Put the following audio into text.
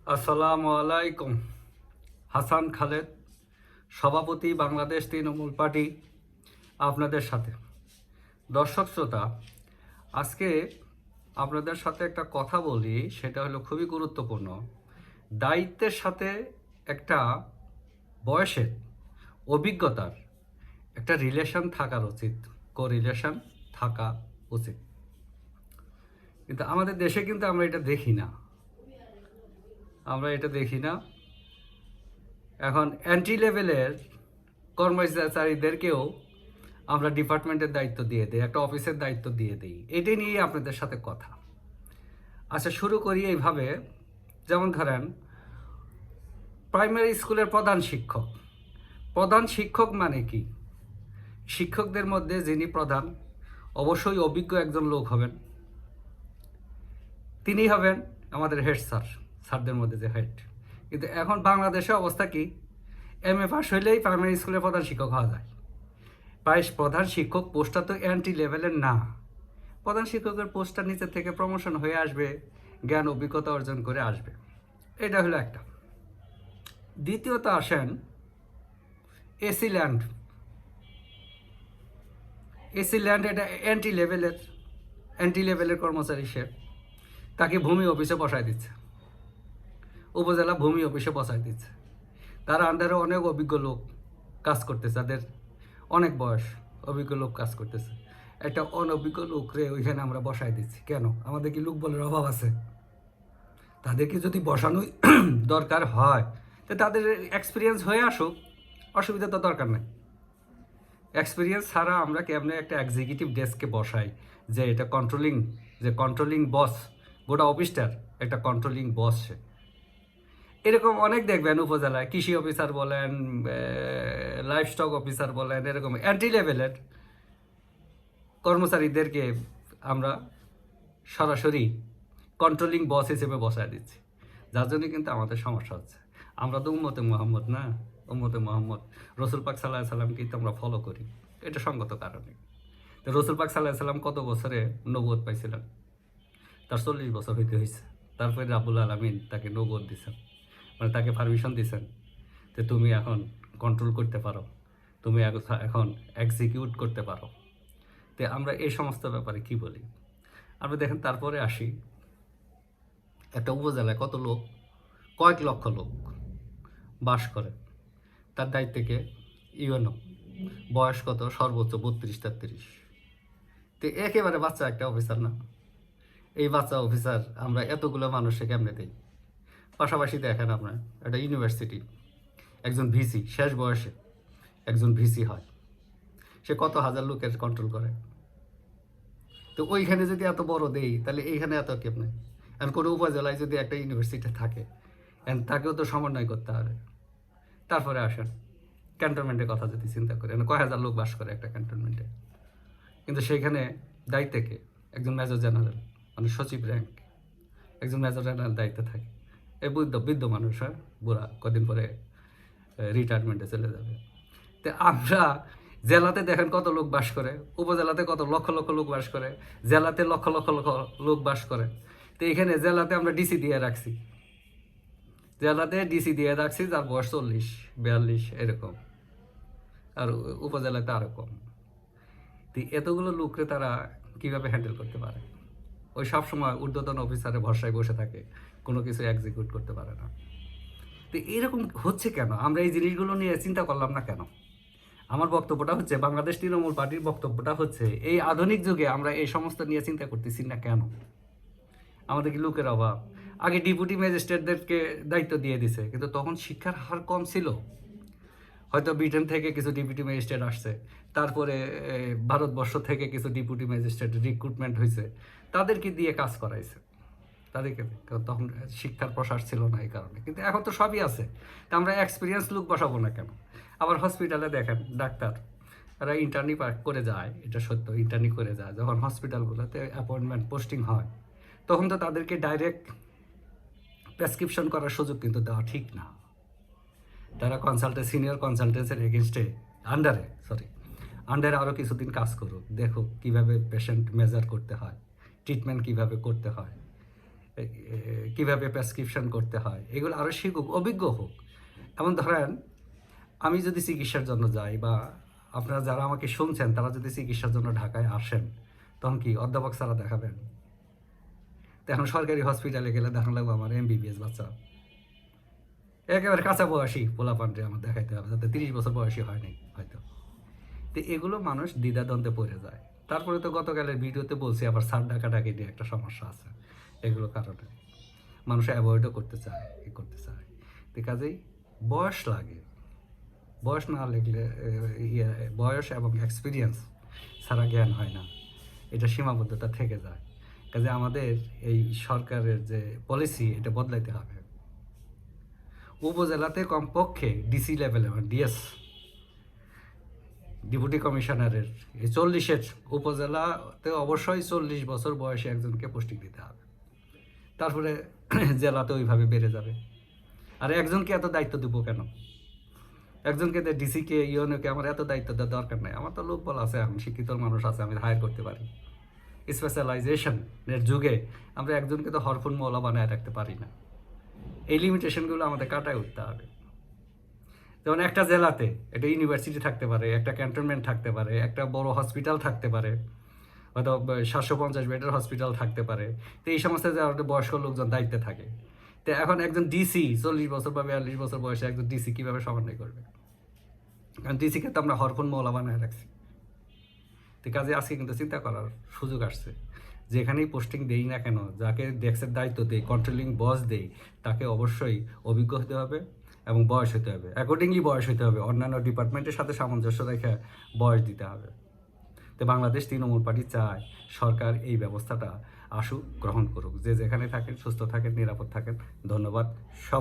আসসালামু আলাইকুম। হাসান খালেদ, সভাপতি বাংলাদেশ তৃণমূল পার্টি, আপনাদের সাথে। দর্শক শ্রোতা, আজকে আপনাদের সাথে একটা কথা বলি, সেটা হলো খুবই গুরুত্বপূর্ণ। দায়িত্বের সাথে একটা বয়সের, অভিজ্ঞতার একটা রিলেশন থাকার উচিত, রিলেশন থাকা উচিত। কিন্তু আমাদের দেশে কিন্তু আমরা এটা দেখি না। এখন এন্ট্রি লেভেলের কর্মচারীদেরকেও আমরা ডিপার্টমেন্টের দায়িত্ব দিয়ে দিই, একটা অফিসের দায়িত্ব দিয়ে দিই। এটাই নিয়ে আপনাদের সাথে কথা। আচ্ছা, শুরু করি এইভাবে। যেমন ধরেন, প্রাইমারি স্কুলের প্রধান শিক্ষক মানে কি? শিক্ষকদের মধ্যে যিনি প্রধান, অবশ্যই অভিজ্ঞ একজন লোক হবেন। তিনি হবেন আমাদের হেড স্যারদের মধ্যে যে হেড। কিন্তু এখন বাংলাদেশে অবস্থা কি? MA পাস হইলেই প্রাইমারি স্কুলের প্রধান শিক্ষক হওয়া যায়। প্রধান শিক্ষক পোস্টটা তো এন্ট্রি লেভেলের না। প্রধান শিক্ষকের পোস্টটা নিচে থেকে প্রমোশন হয়ে আসবে, জ্ঞান অভিজ্ঞতা অর্জন করে আসবে। এটা হলো একটা। দ্বিতীয়ত আসেন এসি ল্যান্ড। এটা এন্ট্রি লেভেলের কর্মচারী। সে তাকে ভূমি অফিসে বসায় দিচ্ছে, উপজেলা ভূমি অফিসে বসায় দিচ্ছে। তার আন্ডারে অনেক অভিজ্ঞ লোক কাজ করতেছে, তাদের অনেক বয়স, অভিজ্ঞ লোক কাজ করতেছে। একটা অনভিজ্ঞ লোকরে ওইখানে আমরা বসায় দিচ্ছি কেন? আমাদের কি লোক বলের অভাব আছে? তাদেরকে যদি বসানোই দরকার হয়, তো তাদের এক্সপিরিয়েন্স হয়ে আসুক, অসুবিধা তো দরকার নেই। এক্সপিরিয়েন্স ছাড়া আমরা কেমনে একটা এক্সিকিউটিভ ডেস্কে বসাই, যে এটা কন্ট্রোলিং বস, গোটা অফিসটার একটা কন্ট্রোলিং বস সে। এরকম অনেক দেখবেন উপজেলায়, কৃষি অফিসার বলেন, লাইফ স্টক অফিসার বলেন, এরকম এন্ট্রি লেভেলের কর্মচারীদেরকে আমরা সরাসরি কন্ট্রোলিং বস হিসেবে বসায় দিচ্ছি। যার জন্য কিন্তু আমাদের সমস্যা হচ্ছে। আমরা তো উম্মতে মুহাম্মদ না, উম্মতে মুহাম্মদ রসুল পাক সাল্লাহ সাল্লামকে তো আমরা ফলো করি, এটা সঙ্গত কারণে। তো রসুল পাক সাল্লাহ সাল্লাম কত বছরে নবুয়ত পাইছিলেন? তার 40 বছর হইতে হয়েছে। তারপরে রাব্বুল আলামিন তাকে নবুয়ত দিয়েছেন, মানে তাকে পারমিশন দিয়েছেন যে তুমি এখন কন্ট্রোল করতে পারো, তুমি এখন এক্সিকিউট করতে পারো। তো আমরা এই সমস্ত ব্যাপারে কি বলি? আমরা দেখেন, তারপরে আসি, একটা উপজেলায় কত লোক, কয়েক লক্ষ লোক বাস করে। তার দায়িত্বকে ইউএনও, বয়স কত? সর্বোচ্চ 32-33। তো একেবারে বাচ্চা একটা অফিসার না? এই বাচ্চা অফিসার আমরা এতগুলো মানুষকে কেমনে দিই? পাশাপাশি দেখেন আপনার একটা ইউনিভার্সিটি, একজন ভিসি শেষ বয়সে একজন ভিসি হয়, সে কত হাজার লোকের কন্ট্রোল করে। তো ওইখানে যদি এত বড় দেই, তাহলে এইখানে এত কেমনে? এখন কোনো উপজেলায় যদি একটা ইউনিভার্সিটি থাকে, তাকেও তো সমন্বয় করতে হবে। তারপরে আসেন ক্যান্টনমেন্টের কথা যদি চিন্তা করেন, কয় হাজার লোক বাস করে একটা ক্যান্টনমেন্টে। কিন্তু সেইখানে দায়িত্বে কে? একজন মেজর জেনারেল, মানে সচিব র্যাঙ্ক, একজন মেজর জেনারেল দায়িত্বে থাকে। এই বৃদ্ধ মানুষ, হ্যাঁ, বুড়া, কদিন পরে রিটায়ারমেন্টে চলে যাবে। তো আমরা জেলাতে দেখেন কত লোক বাস করে, উপজেলাতে কত লক্ষ লক্ষ লোক বাস করে, জেলাতে লক্ষ লক্ষ লক্ষ লোক বাস করে। তো এখানে জেলাতে আমরা ডিসি দিয়ে রাখছি, যার বয়স 40-42 এরকম, আর উপজেলাতে আরও কম। তো এতগুলো লোককে তারা কীভাবে হ্যান্ডেল করতে পারে? ওই সবসময় ঊর্ধ্বতন অফিসারের ভরসায় বসে থাকে, কোনো কিছু এক্সিকিউট করতে পারে না। তো এরকম হচ্ছে কেন? আমরা এই জিনিসগুলো নিয়ে চিন্তা করলাম না কেন? আমার বক্তব্যটা হচ্ছে, বাংলাদেশ তৃণমূল পার্টির বক্তব্যটা হচ্ছে, এই আধুনিক যুগে আমরা এই সমস্ত নিয়ে চিন্তা করতেছি না কেন? আমাদের কি লোকের অভাব? আগে ডেপুটি ম্যাজিস্ট্রেটদেরকে দায়িত্ব দিয়ে দিছে, কিন্তু তখন শিক্ষার হার কম ছিল। হয়তো ব্রিটেন থেকে কিছু ডেপুটি ম্যাজিস্ট্রেট আসছে, তারপরে ভারতবর্ষ থেকে কিছু ডেপুটি ম্যাজিস্ট্রেট রিক্রুটমেন্ট হয়েছে, তাদেরকে দিয়ে কাজ করাইছে তাদেরকে। তখন শিক্ষার প্রসার ছিল না এই কারণে, কিন্তু এখন তো সবই আছে। তা আমরা এক্সপিরিয়েন্স লোক বসাবো না কেন? আবার হসপিটালে দেখেন ডাক্তার, তারা ইন্টার্নি করে যায়, এটা সত্য, ইন্টার্নি করে যায়। যখন হসপিটালগুলোতে অ্যাপয়েন্টমেন্ট পোস্টিং হয়, তখন তো তাদেরকে ডাইরেক্ট প্রেসক্রিপশন করার সুযোগ কিন্তু দেওয়া ঠিক না। তারা সিনিয়র কনসালটেন্সের এগেনস্টে আন্ডারে আরও কিছুদিন কাজ করুক, দেখো কীভাবে পেশেন্ট মেজার করতে হয়, ট্রিটমেন্ট কীভাবে করতে হয়, কীভাবে প্রেসক্রিপশন করতে হয় এগুলো আরও শিখুক, অভিজ্ঞ হোক। এমন ধরেন আমি যদি চিকিৎসার জন্য যাই, বা আপনারা যারা আমাকে শুনছেন তারা যদি চিকিৎসার জন্য ঢাকায় আসেন, তখন কি অধ্যাপক ছাড়া দেখাবেন? তো এখন সরকারি হসপিটালে গেলে দেখা লাগবে আমার এমবিবিএস বাচ্চা, একেবারে কাঁচা বয়সী পোলাপানরে আমার দেখাইতে হবে, যাতে 30 বছর বয়সী হয়নি হয়তো। তো এগুলো মানুষ দ্বিধাদ্বন্দ্বে পড়ে যায়। তারপরে তো গতকালের ভিডিওতে বলছি আবার সার ডাকাডাকি নিয়ে একটা সমস্যা আছে, এগুলো কারণে মানুষ অ্যাভয়েডও করতে চায়, করতে চায়। তো কাজেই বয়স লাগে, বয়স না লাগলে বয়স এবং এক্সপিরিয়েন্স ছাড়া জ্ঞান হয় না, এটা সীমাবদ্ধতা থেকে যায়। কাজে আমাদের এই সরকারের যে পলিসি এটা বদলাইতে হবে। উপজেলাতে কমপক্ষে ডিসি লেভেলে, ডিএস ডেপুটি কমিশনারের এই 40-এর উপজেলাতে অবশ্যই 40 বছর বয়সে একজনকে পোস্টিং দিতে হবে। তারপরে জেলাতে ওইভাবে বেড়ে যাবে। আর একজনকে এত দায়িত্ব দেবো কেন? একজনকে ডিসিকে ইউএনওকে আমার এত দায়িত্ব দেওয়ার দরকার নেই। আমার তো লোকবল আছে, এখন শিক্ষিত মানুষ আছে, আমি হায়ার করতে পারি। স্পেশালাইজেশনের যুগে আমরা একজনকে তো হরফুন মৌলা বানায় রাখতে পারি না। এই লিমিটেশনগুলো আমাদের কাটায় উঠতে হবে। যেমন একটা জেলাতে একটা ইউনিভার্সিটি থাকতে পারে, একটা ক্যান্টনমেন্ট থাকতে পারে, একটা বড় হসপিটাল থাকতে পারে, হয়তো 750 বেডের হসপিটাল থাকতে পারে। তো এই সমস্ত যে বয়স্ক লোকজন দায়িত্বে থাকে। তো এখন একজন ডিসি 40 বছর বা 42 বছর বয়সে একজন ডিসি কীভাবে সমন্বয় করবে? কারণ ডিসিকে তো আমরা হরফুন মৌলা বানায় রাখছি। তো কাজে আজকে কিন্তু চিন্তা করার সুযোগ আসছে, যেখানেই পোস্টিং দেই না কেন, যাকে ডেস্কের দায়িত্ব দেই, কন্ট্রোলিং বস দেই, তাকে অবশ্যই অভিজ্ঞ হতে হবে এবং বয়স হতে হবে, অ্যাকর্ডিংলি বয়স হতে হবে, অন্যান্য ডিপার্টমেন্টের সাথে সামঞ্জস্য রেখে বয়স দিতে হবে। তো বাংলাদেশ তৃণমূল পার্টি চায় সরকার এই ব্যবস্থাটা আসুক, গ্রহণ করুক। যে যেখানে থাকেন সুস্থ থাকেন, নিরাপদ থাকেন। ধন্যবাদ সব।